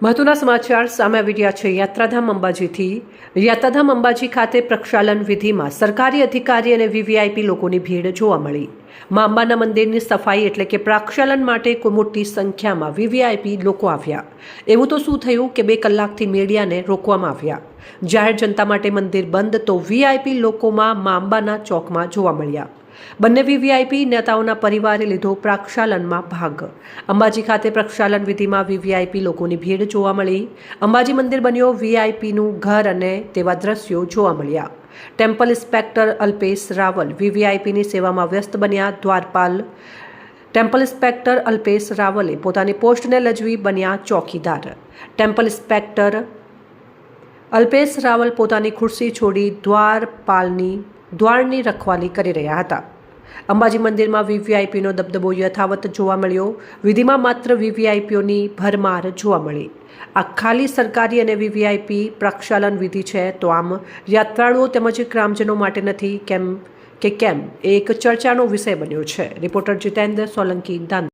મહત્વના સમાચાર સામે આવી રહ્યા છે યાત્રાધામ અંબાજીથી। યાત્રાધામ અંબાજી ખાતે પ્રક્ષાલન વિધિમાં સરકારી અધિકારી અને વીવીઆઈપી લોકોની ભીડ જોવા મળી। મા અંબાના મંદિરની સફાઈ એટલે કે પ્રક્ષાલન માટે કોઈ મોટી સંખ્યામાં વીવીઆઈપી લોકો આવ્યા। એવું તો શું થયું કે 2 કલાકથી મીડિયાને રોકવામાં આવ્યા। જાહેર જનતા માટે મંદિર બંધ તો વીઆઈપી લોકોમાં મા અંબાના ચોકમાં જોવા મળ્યા। બંને વીવીઆઈપી નેતાઓના પરિવારે લીધો પ્રક્ષાલનમાં ભાગ। અંબાજી ખાતે પ્રક્ષાલન વિધિમાં વીવીઆઈપી લોકોની ભીડ જોવા મળી। અંબાજી મંદિર બન્યો વીઆઈપીનું ઘર અને તેવા દ્રશ્યો જોવા મળ્યા। ટેમ્પલ ઇન્સ્પેક્ટર અલ્પેશ રાવલ વીવીઆઈપીની સેવામાં વ્યસ્ત બન્યા। દ્વારપાલ ટેમ્પલ ઇન્સ્પેક્ટર અલ્પેશ રાવલે પોતાની પોસ્ટને લજવી બન્યા ચોકીદાર। ટેમ્પલ ઇન્સ્પેક્ટર અલ્પેશ રાવલ પોતાની ખુરશી છોડી દ્વારની રખવાલી કરી રહ્યા હતા। અંબાજી મંદિરમાં વીવીઆઈપીનો દબદબો યથાવત જોવા મળ્યો। વિધિમાં માત્ર વીવીઆઈપીઓની ભરમાર જોવા મળી। આ ખાલી સરકારી અને વીવીઆઈપી પ્રક્ષાલન વિધિ છે તો આમ યાત્રાળુઓ તેમજ ગ્રામજનો માટે નથી, કેમ એ એક ચર્ચાનો વિષય બન્યો છે। રિપોર્ટર જીતેન્દ્ર સોલંકી, દાંતા।